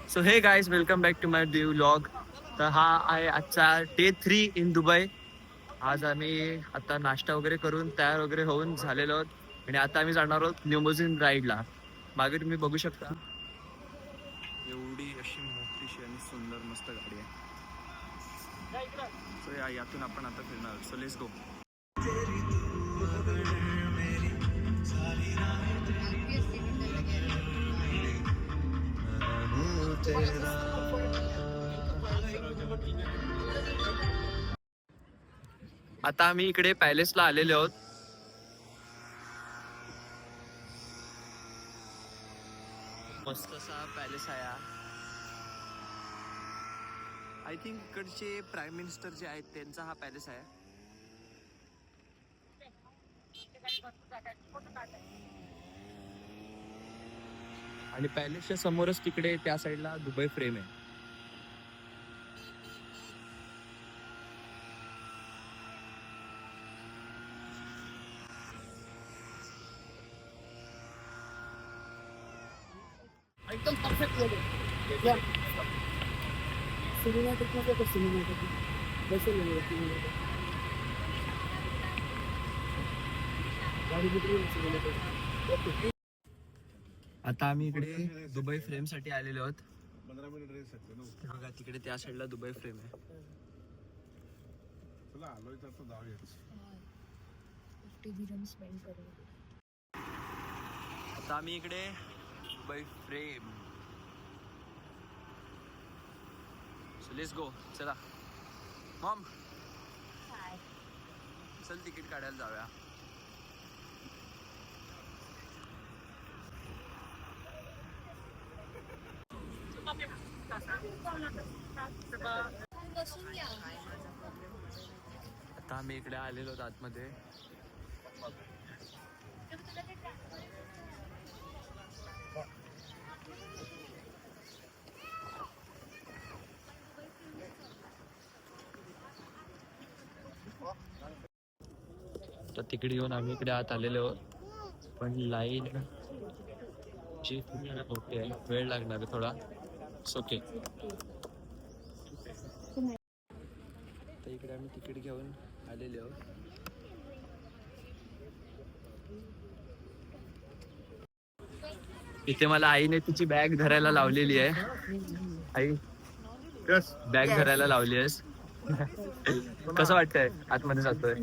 So hey guys welcome back to my new vlog. तर हा आहे आजचा डे 3 इन दुबई. आज आम्ही आता नाश्ता वगैरे करून तयार वगैरे होऊन झालेलो आहोत आणि आता आम्ही जाणार आहोत लिमोझिन राईडला. मागे तुम्ही बघू शकता एवढी अशी मोठीशी आणि सुंदर मस्त गाडी आहे. सो यातून आपण आता फिरणार. So let's go. आता आम्ही इकडे पॅलेसला आलेले आहोत. मस्त असा पॅलेस आहे. आय थिंक इकडचे प्राईम मिनिस्टर जे आहेत त्यांचा हा पॅलेस आहे. आणि पॅलेसच्या समोरच तिकडे त्या साईडला दुबई फ्रेम आहे. एकदम परफेक्ट लोगो. सिनेमॅटिक मध्ये तर सिनेमॅटिक बसेल गाडी. आता आम्ही इकडे दुबई फ्रेम साठी आलेलो आहोत. 15 मिनिट रेस आहे. बघा तिकडे त्या साईडला दुबई फ्रेम आहे. चला आलोय तर आता जाऊया. 50 दिरहम स्पेंड करू. आता आम्ही इकडे Dubai frame. So let's go. चला मॉम चल तिकीट काढायला जाऊया. आता आम्ही इकडे आलेलो आहोत आतमध्ये. तर तिकडे येऊन आम्ही इकडे आत आलेलो आहोत. पण लाईन जी मोठी आहे, वेळ लागणार आहे थोडा. ओके. तर इकडे आम्ही तिकीट घेऊन आलेले आहोत. इथे मला आईने तिची बॅग धरायला लावलेली आहे. आई बॅग धरायला लावली आहेस. कसं वाटतंय आतमध्ये जातोय?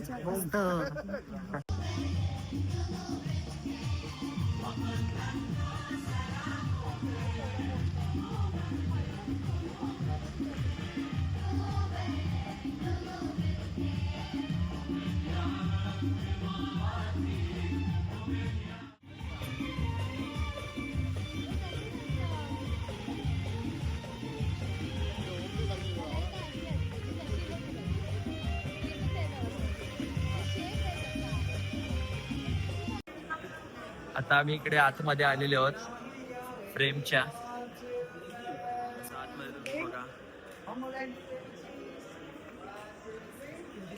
आता आम्ही इकडे आतमध्ये आलेले आहोत फ्रेमच्या. आतमध्ये बघा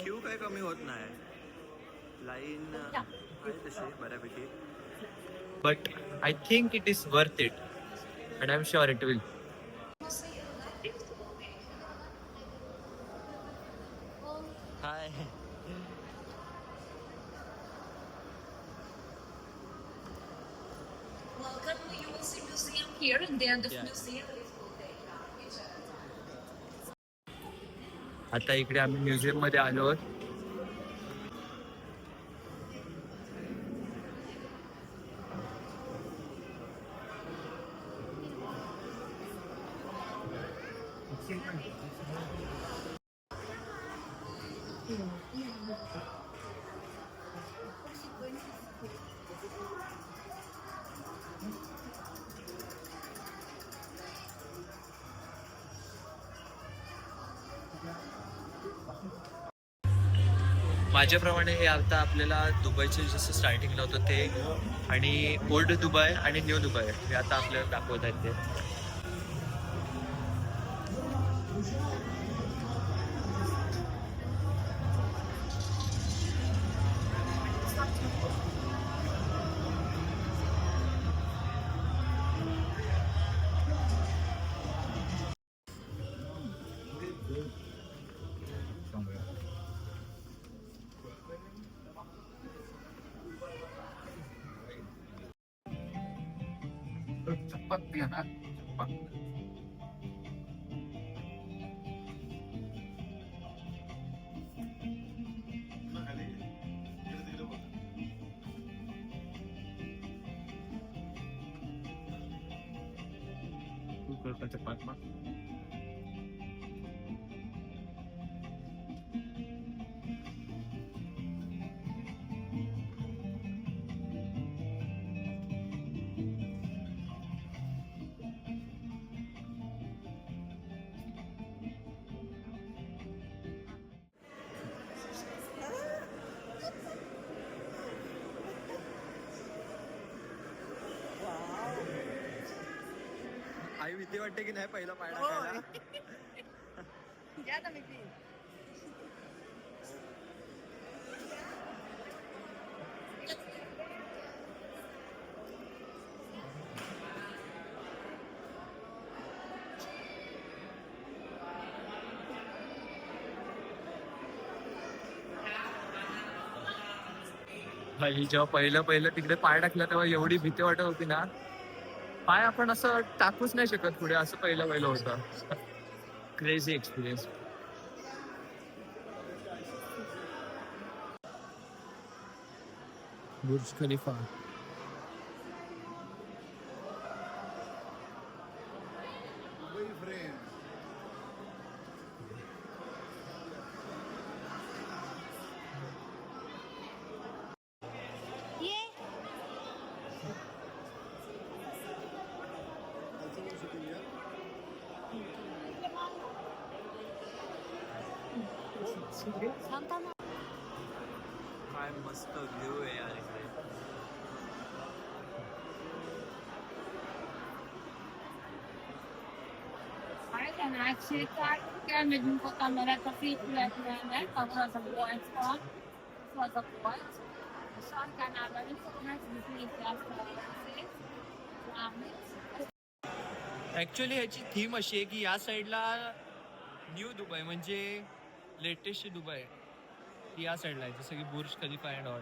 क्यू काय कमी होत नाही. लाईन आहे तशी बऱ्यापैकी. But I think it is worth it and I am sure it will. High. Welcome, you will see museum here in the end of museum. आता इकडे आम्ही म्युझियम मध्ये आलो आहोत. माझ्याप्रमाणे हे आता आपल्याला दुबईचे जसं स्टार्टिंगला होतं ते आणि ओल्ड दुबई आणि न्यू दुबई हे आता आपल्याला दाखवत आहेत ते. आई भीती वाटते की नाही पहिला पाय टाकायला. भाई जेव्हा पहिलं तिकडे पाय टाकला तेव्हा एवढी भीती वाटत होती ना, पाय आपण असं टाकूच नाही शकत पुढे, असं पहिलं होतं. Crazy experience. Burj Khalifa. काय मस्त व्ह्यू आहे यार इकडे. Actually, can we do put on the feet like that? Cover the white spot for the white. The sun can have very nice between actually ह्याची थीम अशी आहे की या साईडला न्यू दुबई म्हणजे लेटेस्ट दुबई ती या साईडला आहे, जसं की बुर्ज खलिफा अँड ऑल.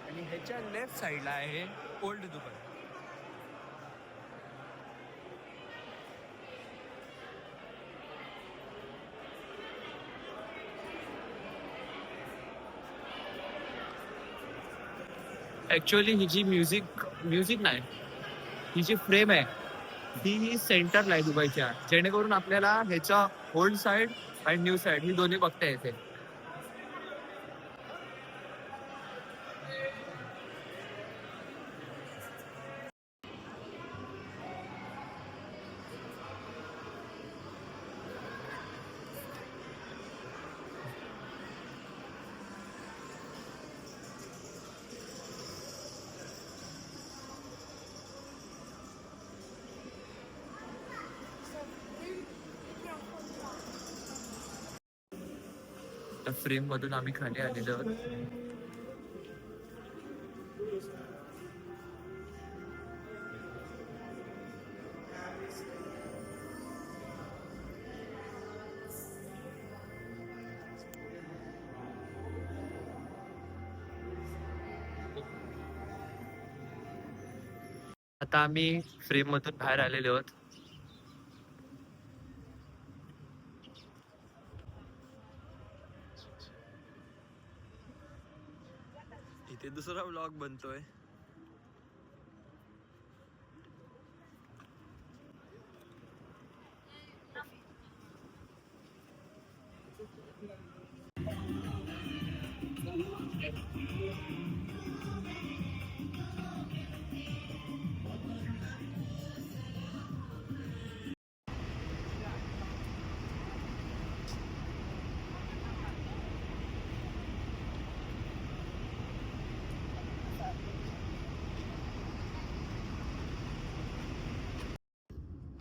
आणि ह्याच्या लेफ्ट साईडला आहे ओल्ड दुबई. ऍक्च्युअली ही जी म्युझिक नाही, ही जी फ्रेम आहे ही सेंटरला आहे दुबईच्या, जेणेकरून आपल्याला ह्याच्या ओल्ड साईड आणि न्यू साईड ही दोन्ही बघता येते. फ्रेम मधून आम्ही खाली आलेलो आहोत. आता आम्ही फ्रेम मधून बाहेर आलेलो आहोत. इथे दुसरा व्लॉग बनतोय.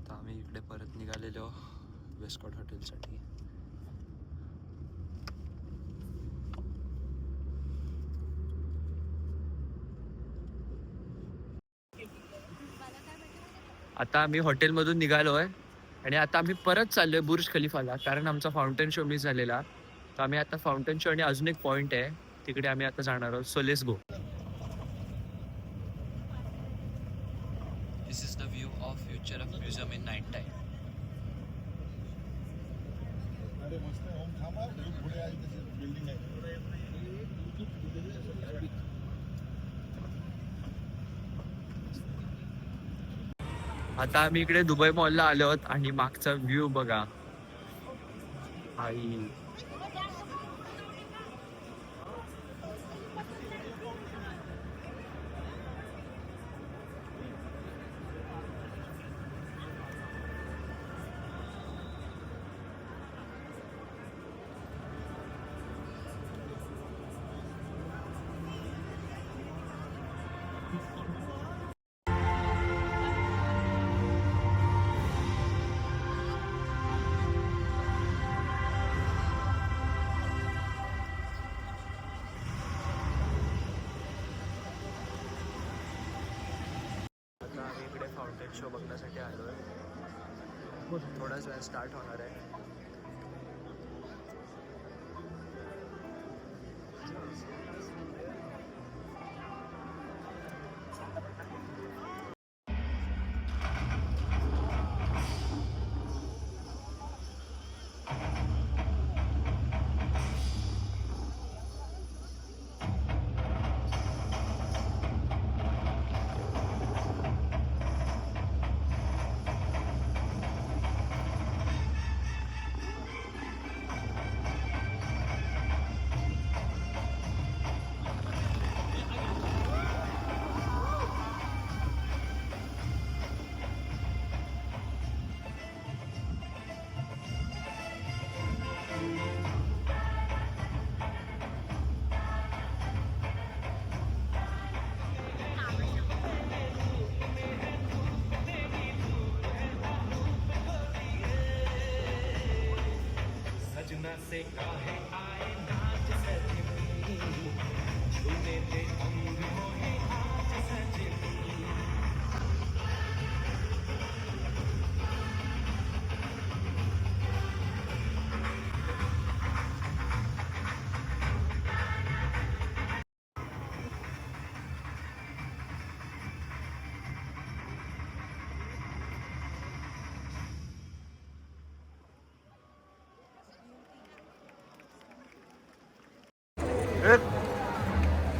आम्ही इकडे परत निघालेलो वेस्टकोट हॉटेलसाठी. आता आम्ही हॉटेलमधून निघालो आहे आणि आता आम्ही परत चाललोय बुर्ज खलिफाला, कारण आमचा फाउंटेन शो मिस झालेला. तर आम्ही आता फाउंटेन शो आणि अजून एक पॉइंट आहे तिकडे आम्ही आता जाणार आहोत. So let's go. This is the view of future of museum in night time. आता आम्ही इकडे दुबई मॉलला आलो आहोत आणि मागचा व्ह्यू बघा. आई, आता आम्ही इकडे फाउंटेन शो बघण्यासाठी आलो आहे. थोड्याच वेळ स्टार्ट होणार आहे.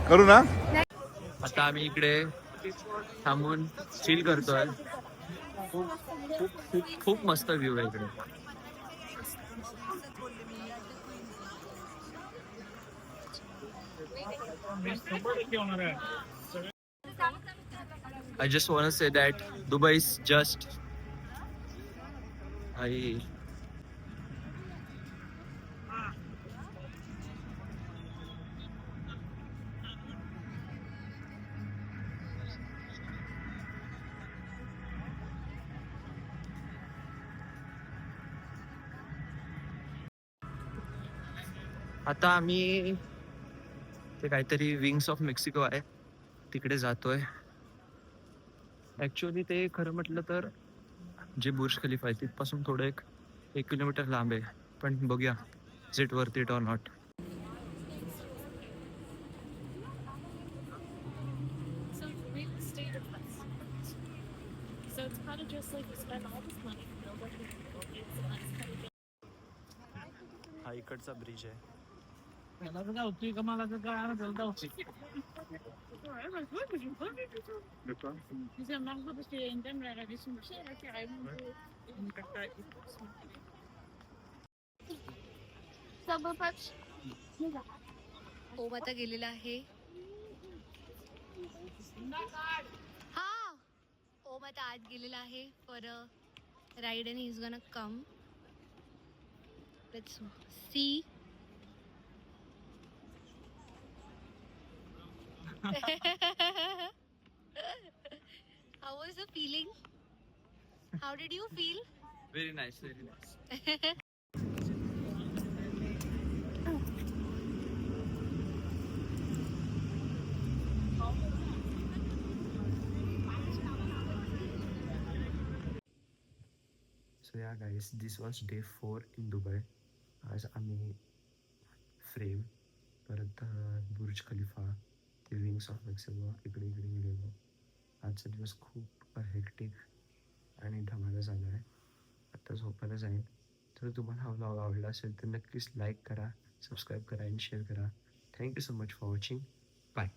करू ना. आता आम्ही इकडे थांबून चिल करतोय. खूप खूप खूप खूप मस्त व्ह्यू आहे इकडे. I just want to say that Dubai is just I आता आम्ही ते काहीतरी विंग्स ऑफ मेक्सिको आहे तिकडे जातोय. ऍक्च्युअली ते खरं म्हटलं तर जे बुर्ज खलिफा आहे तिथपासून थोडं एक किलोमीटर लांब आहे. पण बघूया is it worth it or not. So it's really state of West. So it's kind of just like you spend all this money to build up your buildings and that's kind of हा इकडचा bridge आहे. ओम आता गेलेला आहे. हा, ओम आता आत गेलेला आहे for a ride and he is gonna come. Let's see. How was the feeling? How did you feel? Very nice, very nice. So या गाईस दिस वॉज डे 4 इन दुबई. आज आम्ही फ्रेम परत बुर्ज खलिफा ते विंग्स ऑफ सगळं इकडे इकडे गेलेलो. आजचा दिवस खूप हेक्टिक आणि धमाला झाला आहे. आता झोपायला जाईन. तर तुम्हाला हा व्लॉग आवडला असेल तर नक्कीच लाईक करा, सबस्क्राईब करा आणि शेअर करा. Thank you so much for watching. Bye.